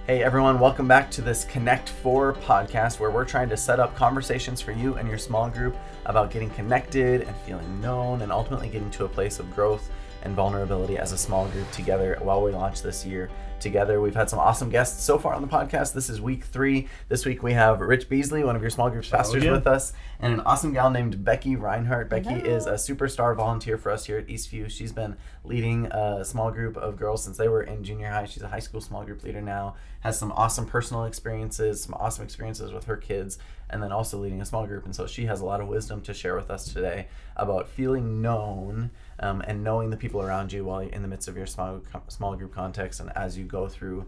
Hey everyone, welcome back to this Connect 4 podcast where we're trying to set up conversations for you and your small group about getting connected and feeling known and ultimately getting to a place of growth and vulnerability as a small group together while we launch this year together. We've had some awesome guests so far on the podcast. This is week 3. This week we have Rich Beasley, one of your small group's pastors, with us, and an awesome gal named Becky Reinhardt. Becky is a superstar volunteer for us here at Eastview. She's been leading a small group of girls since they were in junior high. She's a high school small group leader now, has some awesome personal experiences, some awesome experiences with her kids, and then also leading a small group. And so she has a lot of wisdom to share with us today about feeling known and knowing the people around you while you're in the midst of your small group context and as you go through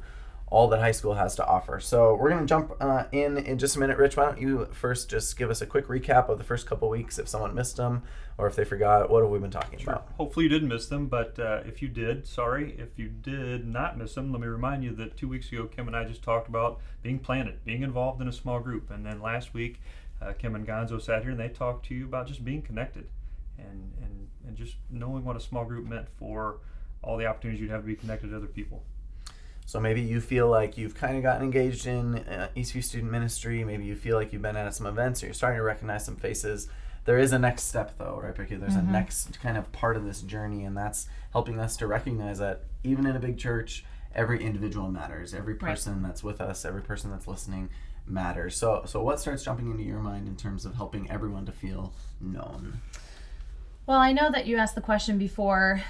all that high school has to offer. So we're going to jump in just a minute. Rich, why don't you first just give us a quick recap of the first couple weeks if someone missed them or if they forgot. What have we been talking about? Hopefully you didn't miss them, but if you did, sorry. If you did not miss them, let me remind you that 2 weeks ago, Kim and I just talked about being planted, being involved in a small group. And then last week, Kim and Gonzo sat here and they talked to you about just being connected and just knowing what a small group meant for all the opportunities you'd have to be connected to other people. So maybe you feel like you've kind of gotten engaged in Eastview Student Ministry. Maybe you feel like you've been at some events or you're starting to recognize some faces. There is a next step though, right, Becky? There's a next kind of part of this journey, and that's helping us to recognize that even in a big church, every individual matters. Every person that's with us, every person that's listening matters. So what starts jumping into your mind in terms of helping everyone to feel known? Well, I know that you asked the question before,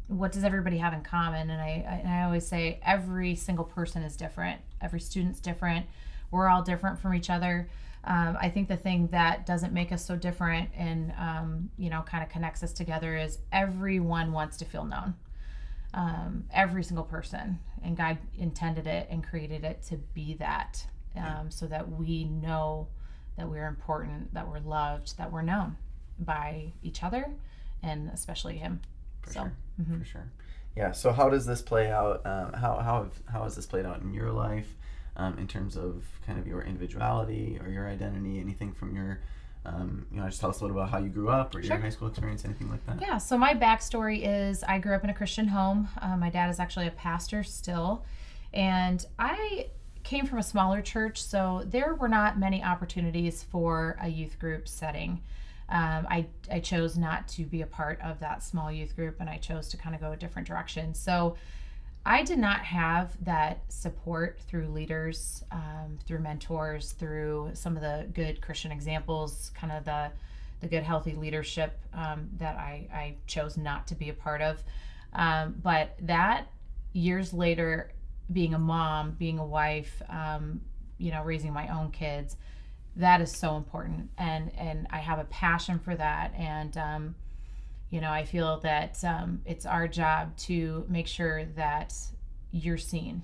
what does everybody have in common? And I always say every single person is different. Every student's different. We're all different from each other. I think the thing that doesn't make us so different and, kind of connects us together is everyone wants to feel known. Every single person. And God intended it and created it to be that, so that we know that we're important, that we're loved, that we're known by each other and especially Him. For sure. Yeah. So how does this play out? How has this played out in your life, in terms of kind of your individuality or your identity? Anything from your, just tell us a little about how you grew up or your high school experience, anything like that. Yeah. So my backstory is I grew up in a Christian home. My dad is actually a pastor still, and I came from a smaller church, so there were not many opportunities for a youth group setting. I chose not to be a part of that small youth group, and I chose to kind of go a different direction. So I did not have that support through leaders, through mentors, through some of the good Christian examples, kind of the good healthy leadership that I chose not to be a part of. But that years later, being a mom, being a wife, raising my own kids, that is so important, and I have a passion for that, and I feel that it's our job to make sure that you're seen,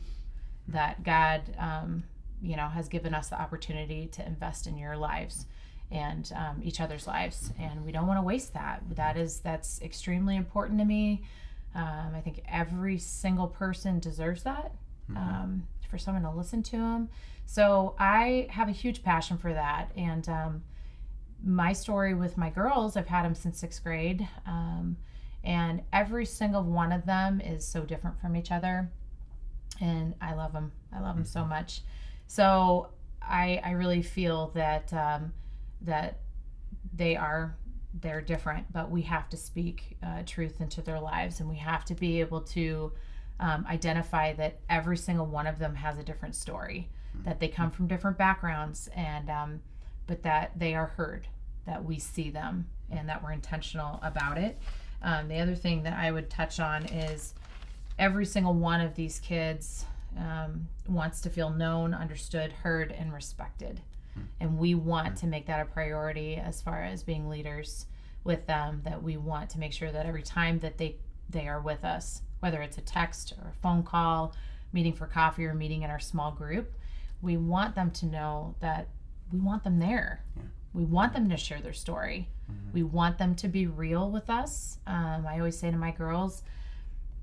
that God has given us the opportunity to invest in your lives and each other's lives, and we don't want to waste that. That's extremely important to me. I think every single person deserves that. For someone to listen to them. So I have a huge passion for that. And my story with my girls, I've had them since 6th grade. And every single one of them is so different from each other. And I love them. I love them so much. So I really feel that that they're different, but we have to speak truth into their lives, and we have to be able to identify that every single one of them has a different story, that they come from different backgrounds, and but that they are heard, that we see them, and that we're intentional about it. The other thing that I would touch on is every single one of these kids wants to feel known, understood, heard, and respected. And we want to make that a priority as far as being leaders with them, that we want to make sure that every time that they are with us, whether it's a text or a phone call, meeting for coffee, or meeting in our small group, we want them to know that we want them there. Yeah. We want them to share their story. We want them to be real with us. I always say to my girls,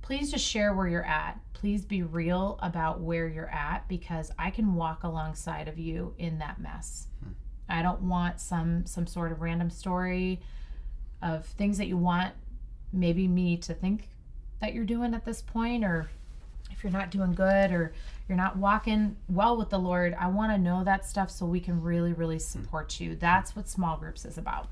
please just share where you're at. Please be real about where you're at, because I can walk alongside of you in that mess. I don't want some sort of random story of things that you want maybe me to think that you're doing at this point, or if you're not doing good or you're not walking well with the Lord, I want to know that stuff so we can really, really support you. That's what small groups is about.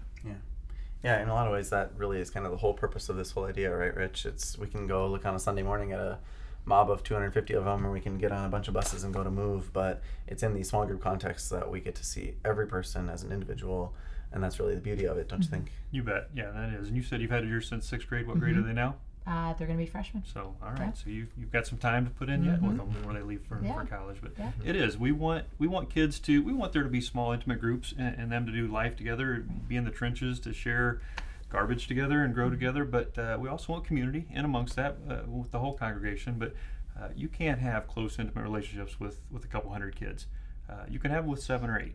Yeah, in a lot of ways, that really is kind of the whole purpose of this whole idea, right, Rich? We can go look on a Sunday morning at a mob of 250 of them, or we can get on a bunch of buses and go to Move, but it's in these small group contexts that we get to see every person as an individual, and that's really the beauty of it, don't you think? You bet. Yeah, that is. And you said you've had yours since 6th grade. What grade are they now? They're going to be freshmen. So, all right. Yeah. So you've got some time to put in yet with them before they leave for college. But it is. We want kids to. We want there to be small, intimate groups and them to do life together, be in the trenches, to share garbage together and grow together. But we also want community in amongst that with the whole congregation. But you can't have close, intimate relationships with a couple hundred kids. You can have with 7 or 8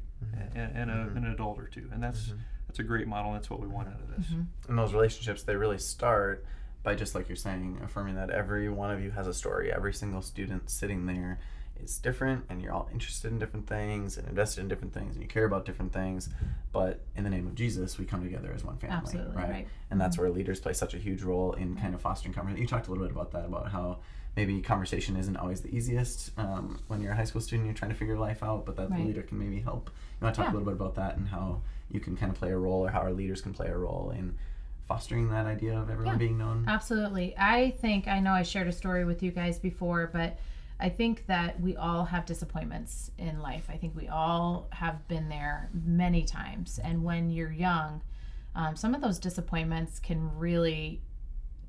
and an adult or 2, and that's a great model. And that's what we want out of this. And those relationships, they really start by, just like you're saying, affirming that every one of you has a story. Every single student sitting there is different, and you're all interested in different things and invested in different things, and you care about different things. But in the name of Jesus, we come together as one family. Absolutely, right. And that's where leaders play such a huge role in kind of fostering conversation. You talked a little bit about that, about how maybe conversation isn't always the easiest when you're a high school student, you're trying to figure your life out, but that the leader can maybe help. You want to talk a little bit about that and how you can kind of play a role, or how our leaders can play a role in fostering that idea of everyone being known? Absolutely. I know I shared a story with you guys before, but I think that we all have disappointments in life. I think we all have been there many times. And when you're young, some of those disappointments can really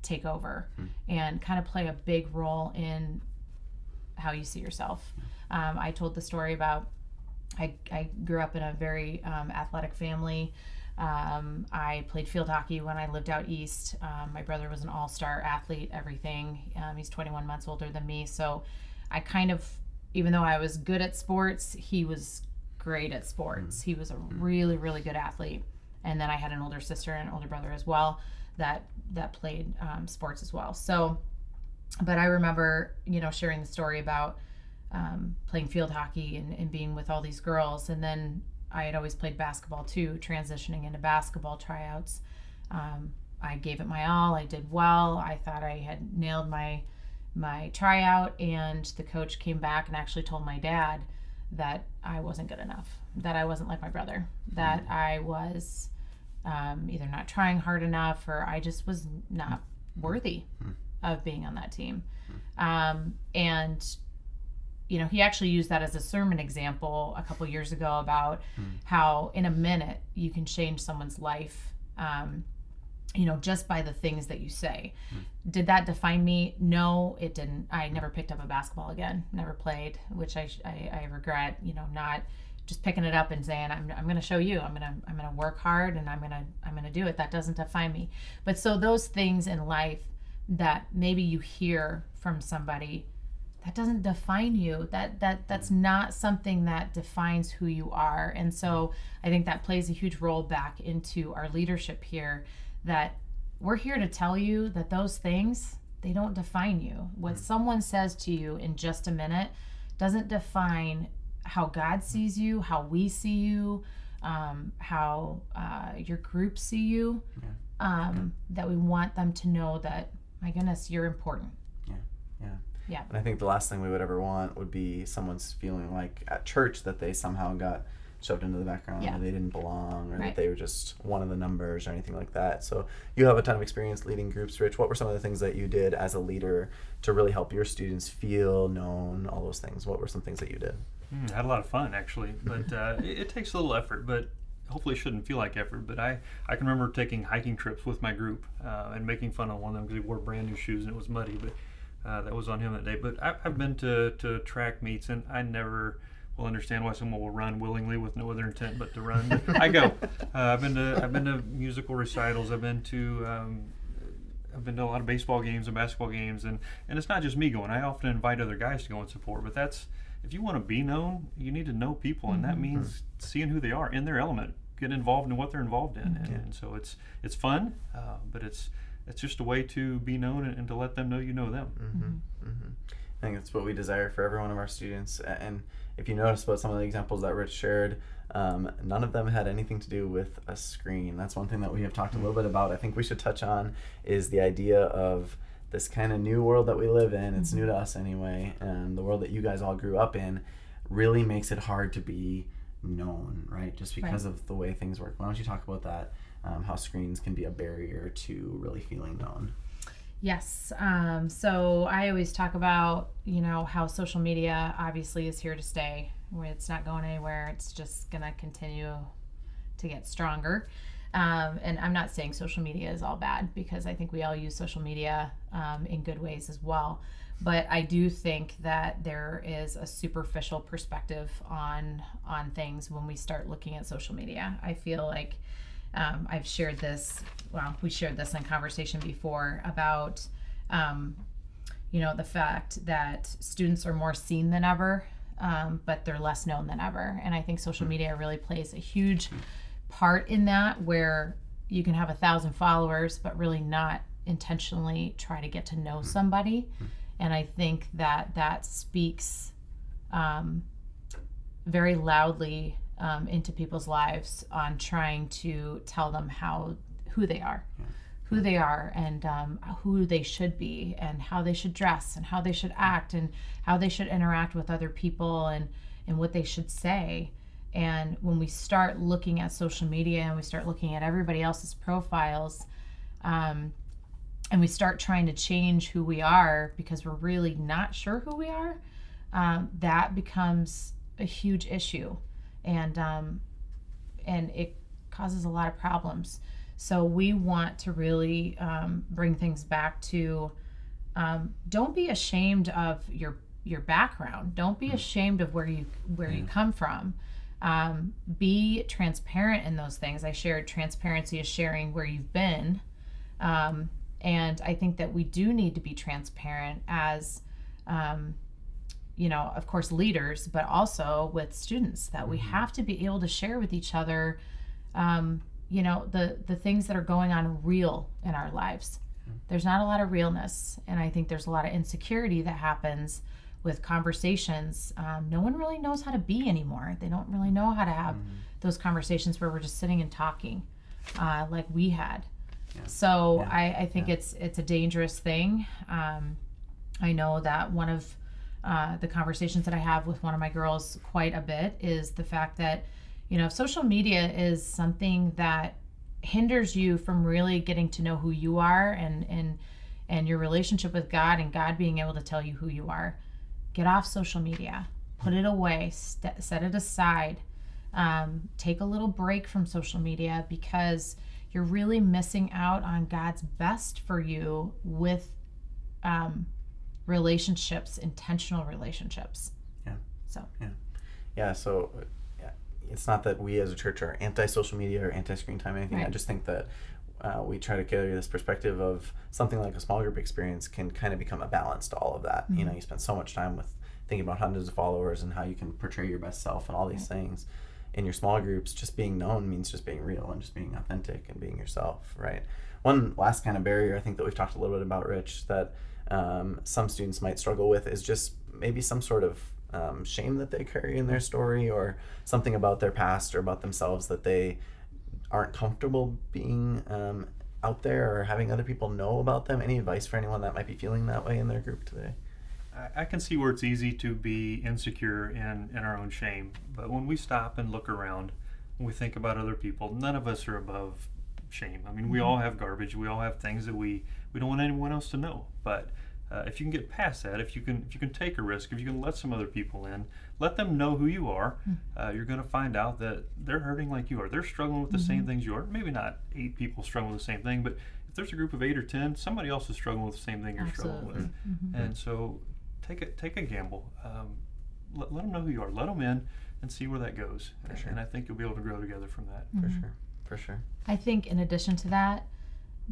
take over and kind of play a big role in how you see yourself. I told the story about I grew up in a very athletic family. I played field hockey when I lived out east. My brother was an all-star athlete, everything. He's 21 months older than me. So I kind of, even though I was good at sports, he was great at sports. He was a really, really good athlete. And then I had an older sister and an older brother as well that played sports as well. So, but I remember, sharing the story about playing field hockey and being with all these girls. And then I had always played basketball too, transitioning into basketball tryouts. I gave it my all. I did well. I thought I had nailed my tryout, and the coach came back and actually told my dad that I wasn't good enough, that I wasn't like my brother, that I was either not trying hard enough, or I just was not worthy of being on that team. And he actually used that as a sermon example a couple years ago about how in a minute you can change someone's life, just by the things that you say. Did that define me? No, it didn't. I never picked up a basketball again, never played, which I regret, not just picking it up and saying, I'm going to show you, I'm going to work hard and I'm going to do it. That doesn't define me. But so those things in life that maybe you hear from somebody, that doesn't define you. That's not something that defines who you are. And so I think that plays a huge role back into our leadership here, that we're here to tell you that those things, they don't define you. What someone says to you in just a minute doesn't define how God sees you, how we see you, how your group see you. That we want them to know that, my goodness, you're important. Yeah. And I think the last thing we would ever want would be someone's feeling like at church that they somehow got shoved into the background, or they didn't belong, or that they were just one of the numbers or anything like that. So you have a ton of experience leading groups, Rich. What were some of the things that you did as a leader to really help your students feel known, all those things? What were some things that you did? I had a lot of fun, actually, but it takes a little effort, but hopefully it shouldn't feel like effort. But I can remember taking hiking trips with my group and making fun of one of them because he wore brand new shoes and it was muddy, but that was on him that day. But I've been to track meets, and I never will understand why someone will run willingly with no other intent but to run. But I go. I've been to musical recitals. I've been to a lot of baseball games and basketball games, and it's not just me going. I often invite other guys to go and support. But that's, if you want to be known, you need to know people, and that means seeing who they are in their element, getting involved in what they're involved in, and so it's fun, but it's just a way to be known and to let them know you know them. I think that's what we desire for every one of our students. And if you notice about some of the examples that Rich shared, none of them had anything to do with a screen. That's one thing that we have talked a little bit about. I think we should touch on is the idea of this kind of new world that we live in, it's new to us anyway, and the world that you guys all grew up in really makes it hard to be known, right? Just because of the way things work. Why don't you talk about that, how screens can be a barrier to really feeling known? Yes. So I always talk about, how social media obviously is here to stay. It's not going anywhere. It's just going to continue to get stronger. And I'm not saying social media is all bad, because I think we all use social media in good ways as well. But I do think that there is a superficial perspective on things when we start looking at social media. I feel like I've shared this, we shared this in conversation before about, the fact that students are more seen than ever, but they're less known than ever. And I think social media really plays a huge part in that, where you can have 1,000 followers, but really not intentionally try to get to know somebody. And I think that speaks very loudly into people's lives on trying to tell them who they are, and who they should be, and how they should dress, and how they should act, and how they should interact with other people, and what they should say. And when we start looking at social media and we start looking at everybody else's profiles, and we start trying to change who we are because we're really not sure who we are, that becomes a huge issue, and it causes a lot of problems. So we want to really bring things back to, don't be ashamed of your background. Don't be ashamed of where you come from. Be transparent in those things. I shared transparency is sharing where you've been. And I think that we do need to be transparent as, of course, leaders, but also with students, that we have to be able to share with each other, the things that are going on real in our lives. There's not a lot of realness, and I think there's a lot of insecurity that happens with conversations. No one really knows how to be anymore. They don't really know how to have those conversations where we're just sitting and talking like we had. So I think it's a dangerous thing. I know that one of the conversations that I have with one of my girls quite a bit is the fact that, social media is something that hinders you from really getting to know who you are, and your relationship with God, and God being able to tell you who you are. Get off social media, put it away, set it aside, take a little break from social media, because you're really missing out on God's best for you with relationships, intentional relationships. So it's not that we as a church are anti-social media or anti-screen time or anything. I just think that we try to carry this perspective of something like a small group experience can kind of become a balance to all of that. You spend so much time with thinking about hundreds of followers and how you can portray your best self and all these things. In your small groups, just being known means just being real and just being authentic and being yourself, right? One last kind of barrier I think that we've talked a little bit about, Rich, that some students might struggle with is just maybe some sort of shame that they carry in their story, or something about their past or about themselves that they aren't comfortable being out there or having other people know about them. Any advice for anyone that might be feeling that way in their group today? I can see where it's easy to be insecure in our own shame. But when we stop and look around, when we think about other people, none of us are above shame. I mean, we all have garbage. We all have things that we don't want anyone else to know. But if you can get past that, if you can take a risk, if you can let some other people in, let them know who you are, you're going to find out that they're hurting like you are. They're struggling with the same things you are. Maybe not 8 people struggling with the same thing, but if there's a group of 8 or 10, somebody else is struggling with the same thing you're struggling with. And so take a gamble. Let them know who you are. Let them in and see where that goes. And I think you'll be able to grow together from that. For sure. I think in addition to that,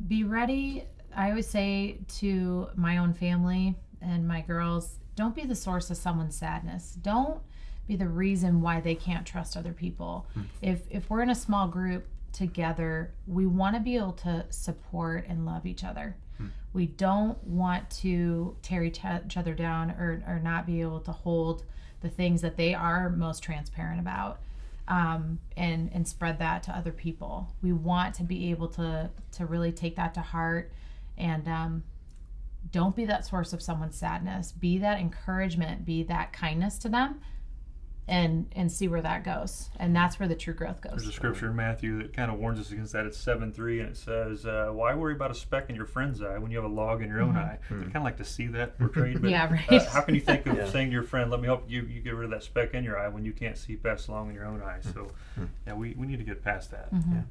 be ready. I always say to my own family and my girls, don't be the source of someone's sadness. Don't be the reason why they can't trust other people. If we're in a small group together, we want to be able to support and love each other. We don't want to tear each other down or not be able to hold the things that they are most transparent about, and spread that to other people. We want to be able to really take that to heart and don't be that source of someone's sadness. Be that encouragement, be that kindness to them, and see where that goes. And that's where the true growth goes. There's a scripture in Matthew that kind of warns us against that. It's 7:3, and it says, why worry about a speck in your friend's eye when you have a log in your own eye? I kind of like to see that portrayed. But, yeah, right. How can you think of saying to your friend, let me help you get rid of that speck in your eye when you can't see past the log in your own eye? So, yeah, we need to get past that. Yeah.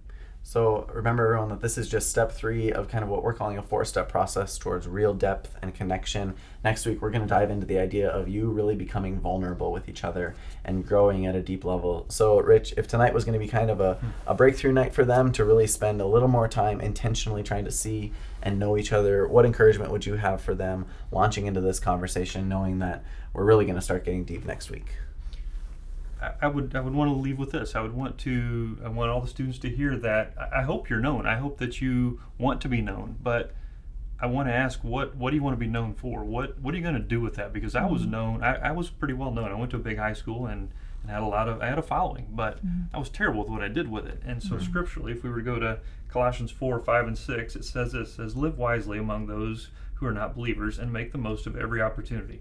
So remember, everyone, that this is just step 3 of kind of what we're calling a 4-step process towards real depth and connection. Next week, we're going to dive into the idea of you really becoming vulnerable with each other and growing at a deep level. So, Rich, if tonight was going to be kind of a breakthrough night for them to really spend a little more time intentionally trying to see and know each other, what encouragement would you have for them launching into this conversation, knowing that we're really going to start getting deep next week? I would want to leave with this. I want all the students to hear that. I hope you're known. I hope that you want to be known. But I want to ask, what do you want to be known for? What are you going to do with that? Because I was known. I was pretty well known. I went to a big high school and had I had a following, but I was terrible with what I did with it. And so scripturally, if we were to go to Colossians 4, 5, and 6, it says this: live wisely among those who are not believers and make the most of every opportunity.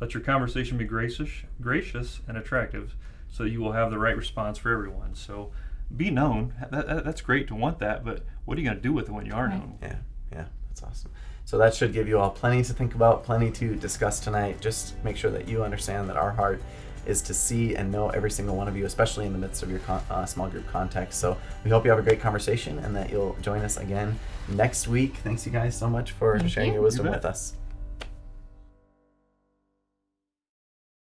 Let your conversation be gracious and attractive, so you will have the right response for everyone. So be known. That's great to want that, but what are you going to do with it when you are known? Yeah, that's awesome. So that should give you all plenty to think about, plenty to discuss tonight. Just make sure that you understand that our heart is to see and know every single one of you, especially in the midst of your small group context. So we hope you have a great conversation and that you'll join us again next week. Thanks, you guys, so much for sharing your wisdom with us.